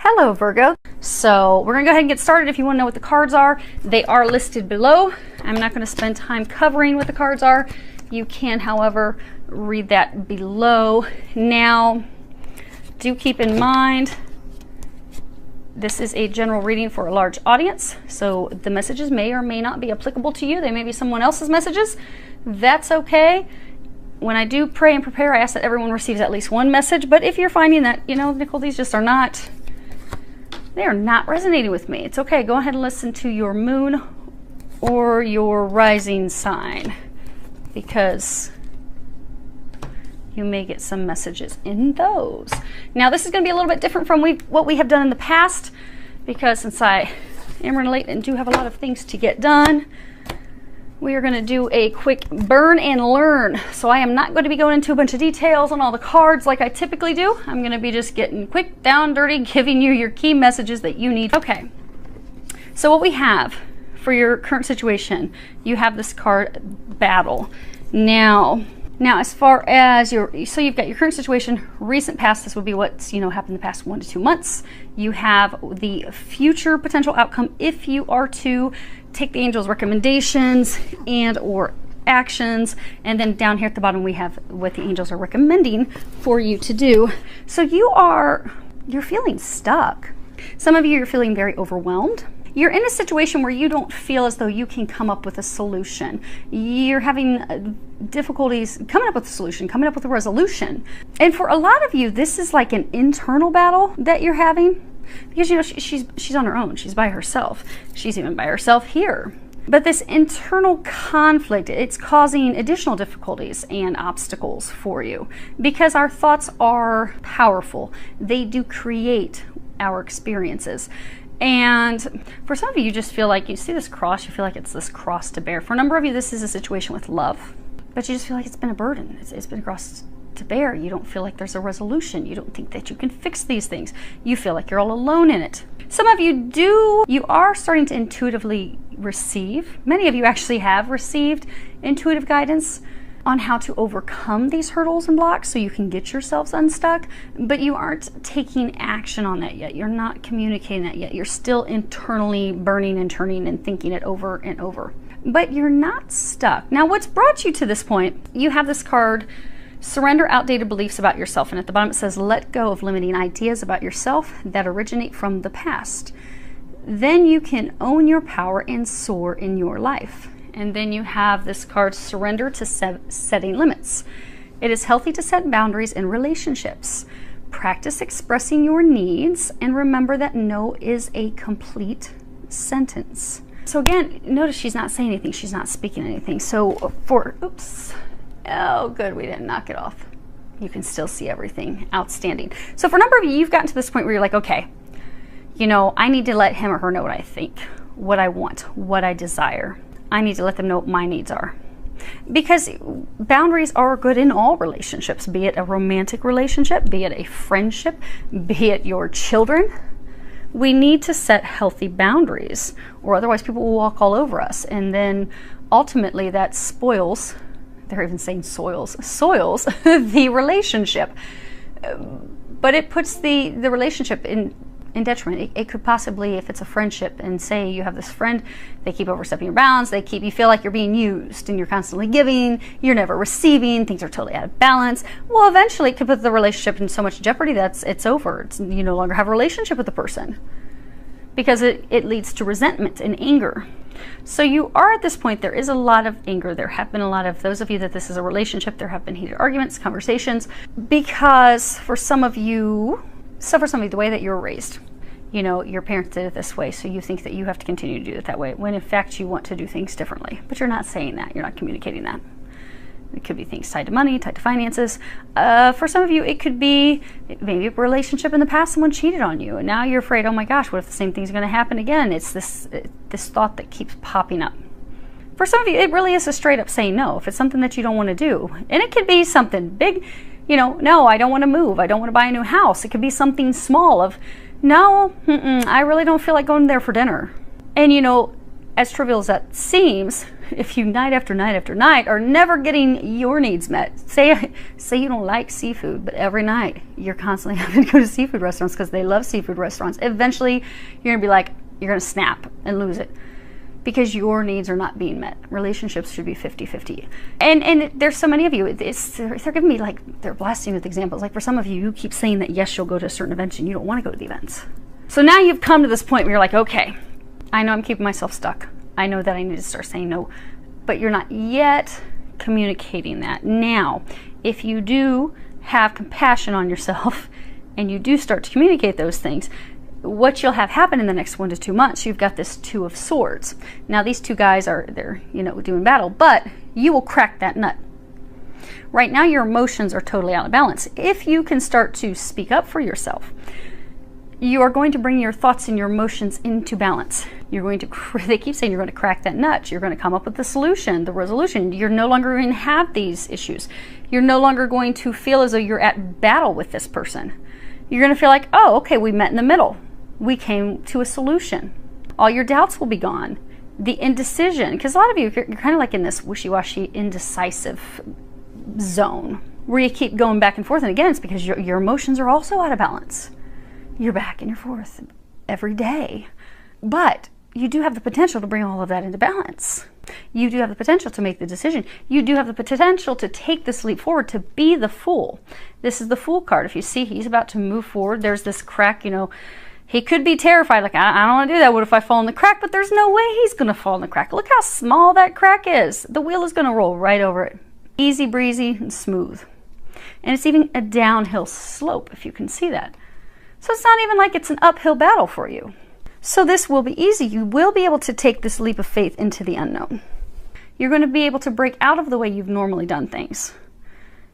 Hello Virgo. So we're gonna go ahead and get started. If you want to know what the cards are, they are listed below. I'm not going to spend time covering what the cards are. You can, however, read that below. Now, do keep in mind, this is a general reading for a large audience, so the messages may or may not be applicable to you. They may be someone else's messages. That's okay. When I do pray and prepare, I ask that everyone receives at least one message, but if you're finding that, you know, Nicole, these just are not, they are not resonating with me, it's okay. Go ahead and listen to your moon or your rising sign, because you may get some messages in those. Now, this is going to be a little bit different from what we have done in the past, because since I am running late and do have a lot of things to get done, we are going to do a quick burn and learn. So I am not going to be going into a bunch of details on all the cards like I typically do. I'm going to be just getting quick, down, dirty, giving you your key messages that you need. Okay, so what we have for your current situation, you have this card, Battle. Now as far as so you've got your current situation, recent past, this would be what's, you know, happened the past 1 to 2 months. You have the future potential outcome if you are to take the angel's recommendations and or actions, and then down here at the bottom we have what the angels are recommending for you to do. So you're feeling stuck. Some of you are feeling very overwhelmed. You're in a situation where you don't feel as though you can come up with a solution. You're having difficulties coming up with a solution, coming up with a resolution. And for a lot of you, this is like an internal battle that you're having, because, you know, she's on her own. She's by herself. She's even by herself here. But this internal conflict, it's causing additional difficulties and obstacles for you, because our thoughts are powerful. They do create our experiences. And for some of you, you just feel like you see this cross, you feel like it's this cross to bear. For a number of you, this is a situation with love, but you just feel like it's been a burden. It's been a cross to bear. You don't feel like there's a resolution. You don't think that you can fix these things. You feel like you're all alone in it. Some of you are starting to intuitively receive. Many of you actually have received intuitive guidance on how to overcome these hurdles and blocks so you can get yourselves unstuck, but you aren't taking action on that yet. You're not communicating that yet. You're still internally burning and turning and thinking it over and over, but you're not stuck. Now, what's brought you to this point, you have this card, Surrender Outdated Beliefs About Yourself, and at the bottom it says, let go of limiting ideas about yourself that originate from the past. Then you can own your power and soar in your life. And then you have this card, Surrender to Setting Limits. It is healthy to set boundaries in relationships. Practice expressing your needs, and remember that no is a complete sentence. So again, notice she's not saying anything. She's not speaking anything. So oops. Oh, good, we didn't knock it off. You can still see everything. Outstanding. So for a number of you, you've gotten to this point where you're like, okay, you know, I need to let him or her know what I think, what I want, what I desire. I need to let them know what my needs are. Because boundaries are good in all relationships, be it a romantic relationship, be it a friendship, be it your children. We need to set healthy boundaries, or otherwise people will walk all over us. And then ultimately that spoils, they're even saying soils the relationship. But it puts the relationship in detriment. It could possibly, if it's a friendship, and say you have this friend, they keep overstepping your bounds, you feel like you're being used and you're constantly giving, you're never receiving, things are totally out of balance. Well, eventually it could put the relationship in so much jeopardy that it's over. You no longer have a relationship with the person, because it leads to resentment and anger. So you are at this point, there is a lot of anger. There have been a lot of, those of you that this is a relationship, there have been heated arguments, conversations, because for some of you, the way that you were raised, you know, your parents did it this way, so you think that you have to continue to do it that way, when in fact you want to do things differently. But you're not saying that, you're not communicating that. It could be things tied to money, tied to finances. For some of you, it could be maybe a relationship in the past, someone cheated on you, and now you're afraid, oh my gosh, what if the same thing's going to happen again? It's this thought that keeps popping up. For some of you, it really is a straight up saying no. If it's something that you don't want to do, and it could be something big, you know, no, I don't want to move, I don't want to buy a new house. It could be something small of, no, I really don't feel like going there for dinner. And you know, as trivial as that seems, if you night after night after night are never getting your needs met, say you don't like seafood, but every night you're constantly having to go to seafood restaurants because they love seafood restaurants, eventually you're gonna be like, you're gonna snap and lose it because your needs are not being met. Relationships should be 50-50. And there's so many of you, they're giving me like, they're blasting with examples. Like for some of you, you keep saying that yes, you'll go to a certain event and you don't want to go to the events. So now you've come to this point where you're like, okay, I know I'm keeping myself stuck. I know that I need to start saying no, but you're not yet communicating that. Now, if you do have compassion on yourself and you do start to communicate those things, what you'll have happen in the next 1 to 2 months, you've got this Two of Swords. Now these two guys they're doing battle, but you will crack that nut. Right now your emotions are totally out of balance. If you can start to speak up for yourself, you are going to bring your thoughts and your emotions into balance. You're going to, they keep saying you're going to crack that nut. You're going to come up with the solution, the resolution. You're no longer going to have these issues. You're no longer going to feel as though you're at battle with this person. You're going to feel like, oh, okay, we met in the middle. We came to a solution. All your doubts will be gone. The indecision, because a lot of you, you're kind of like in this wishy-washy, indecisive zone where you keep going back and forth. And again, it's because your emotions are also out of balance. You're back and you're forth every day. But you do have the potential to bring all of that into balance. You do have the potential to make the decision. You do have the potential to take this leap forward, to be the Fool. This is the Fool card. If you see he's about to move forward, there's this crack, he could be terrified, like, I don't want to do that. What if I fall in the crack? But there's no way he's going to fall in the crack. Look how small that crack is. The wheel is going to roll right over it. Easy breezy and smooth. And it's even a downhill slope, if you can see that. So it's not even like it's an uphill battle for you. So this will be easy. You will be able to take this leap of faith into the unknown. You're going to be able to break out of the way you've normally done things.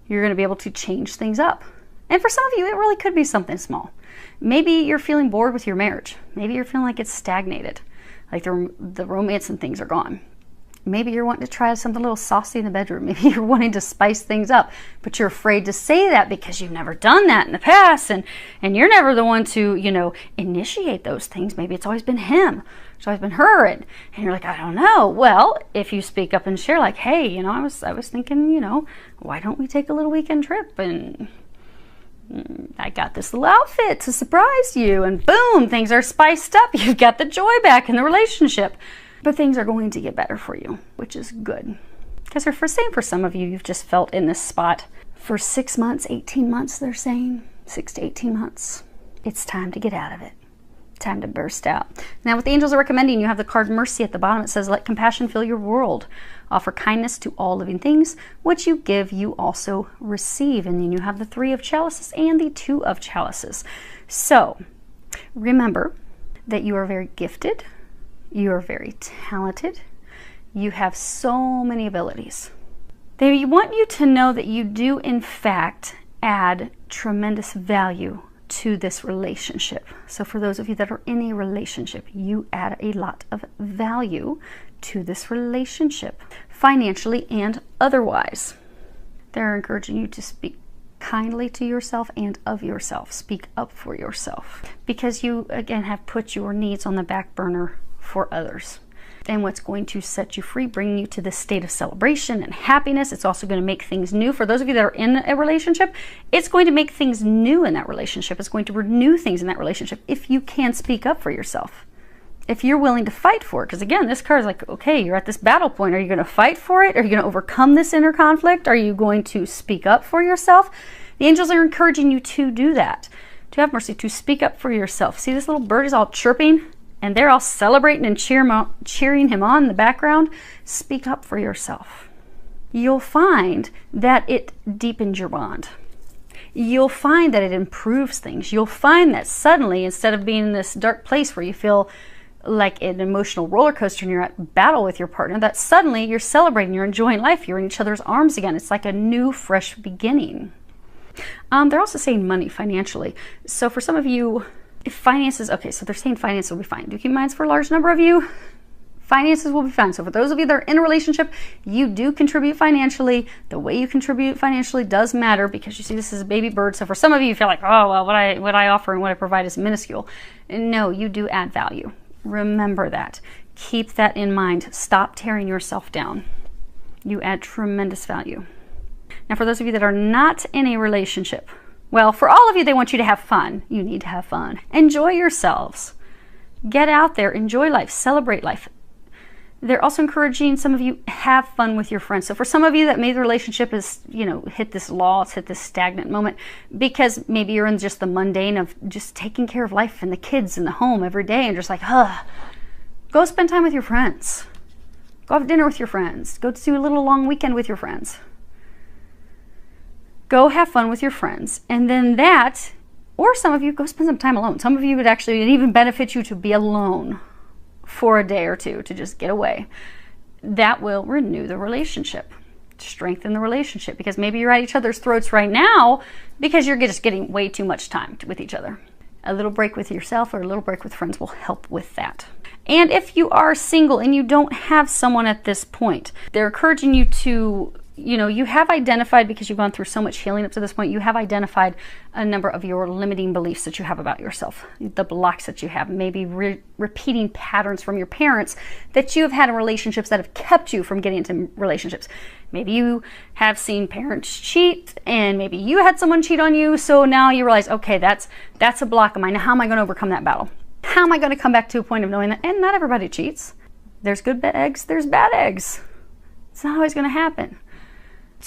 You're going to be able to change things up. And for some of you, it really could be something small. Maybe you're feeling bored with your marriage. Maybe you're feeling like it's stagnated, like the romance and things are gone. Maybe you're wanting to try something a little saucy in the bedroom. Maybe you're wanting to spice things up, but you're afraid to say that because you've never done that in the past, and you're never the one to, initiate those things. Maybe it's always been him, it's always been her, and you're like, I don't know. Well, if you speak up and share, like, hey, I was thinking, why don't we take a little weekend trip, and I got this little outfit to surprise you, and boom, things are spiced up. You've got the joy back in the relationship. But things are going to get better for you, which is good. Because for some of you, you've just felt in this spot for 6 months, 18 months, they're saying. 6 to 18 months. It's time to get out of it. Time to burst out. Now, what the angels are recommending, you have the card Mercy at the bottom. It says, let compassion fill your world. Offer kindness to all living things. What you give, you also receive. And then you have the 3 of chalices and the 2 of chalices. So, remember that you are very gifted. You are very talented. You have so many abilities. They want you to know that you do, in fact, add tremendous value to this relationship. So for those of you that are in a relationship, you add a lot of value to this relationship, financially and otherwise. They're encouraging you to speak kindly to yourself and of yourself. Speak up for yourself. Because you, again, have put your needs on the back burner for others. And what's going to set you free, bring you to this state of celebration and happiness. It's also going to make things new. For those of you that are in a relationship, it's going to make things new in that relationship. It's going to renew things in that relationship if you can speak up for yourself. If you're willing to fight for it. Because again, this card is like, okay, you're at this battle point. Are you going to fight for it? Are you going to overcome this inner conflict? Are you going to speak up for yourself? The angels are encouraging you to do that. To have mercy, to speak up for yourself. See, this little bird is all chirping. And they're all celebrating and cheering him on in the background. Speak up for yourself. You'll find that it deepens your bond. You'll find that it improves things. You'll find that suddenly, instead of being in this dark place where you feel like an emotional roller coaster and you're at battle with your partner, that suddenly you're celebrating, you're enjoying life, you're in each other's arms again. It's like a new, fresh beginning. They're also saying money financially. So for some of you, if finances, okay, so they're saying finances will be fine. Do keep in mind for a large number of you, finances will be fine. So for those of you that are in a relationship, you do contribute financially. The way you contribute financially does matter because you see this is a baby bird. So for some of you, you feel like, oh, well, what I offer and what I provide is minuscule. No, you do add value. Remember that. Keep that in mind. Stop tearing yourself down. You add tremendous value. Now, for those of you that are not in a relationship, well, for all of you, they want you to have fun. You need to have fun. Enjoy yourselves. Get out there. Enjoy life. Celebrate life. They're also encouraging some of you have fun with your friends. So for some of you that maybe the relationship is, hit this lull, it's hit this stagnant moment because maybe you're in just the mundane of just taking care of life and the kids and the home every day and just like, go spend time with your friends. Go have dinner with your friends. Go do a little long weekend with your friends. Go have fun with your friends. And then that, or some of you, go spend some time alone. Some of you would actually even benefit you to be alone for a day or two, to just get away. That will renew the relationship, strengthen the relationship, because maybe you're at each other's throats right now because you're just getting way too much time with each other. A little break with yourself or a little break with friends will help with that. And if you are single and you don't have someone at this point, they're encouraging you to, you have identified, because you've gone through so much healing up to this point, you have identified a number of your limiting beliefs that you have about yourself, the blocks that you have, maybe repeating patterns from your parents that you have had in relationships that have kept you from getting into relationships. Maybe you have seen parents cheat, and maybe you had someone cheat on you, so now you realize, okay, that's a block of mine. Now, how am I going to overcome that battle? How am I going to come back to a point of knowing that, and not everybody cheats. There's good eggs, there's bad eggs. It's not always going to happen.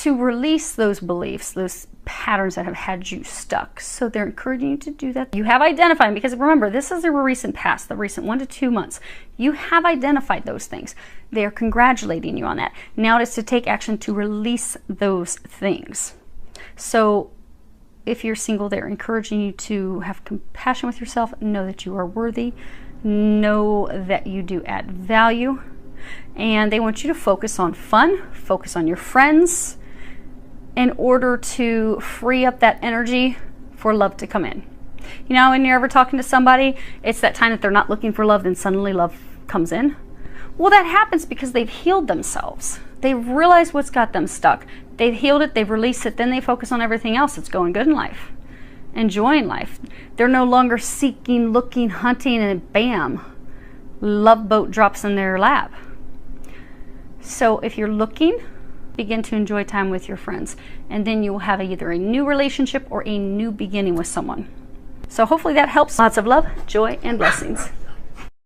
To release those beliefs, those patterns that have had you stuck. So they're encouraging you to do that. You have identified, because remember, this is the recent past, the recent 1 to 2 months. You have identified those things. They are congratulating you on that. Now it is to take action to release those things. So if you're single, they're encouraging you to have compassion with yourself, know that you are worthy, know that you do add value, and they want you to focus on fun, focus on your friends, in order to free up that energy for love to come in. When you're ever talking to somebody, it's that time that they're not looking for love, then suddenly love comes in. Well, that happens because they've healed themselves. They've realized what's got them stuck. They've healed it, they've released it, then they focus on everything else that's going good in life, enjoying life. They're no longer seeking, looking, hunting, and bam, love boat drops in their lap. So if you're looking, begin to enjoy time with your friends, and then you will have either a new relationship or a new beginning with someone. So hopefully that helps. Lots of love, joy, and blessings.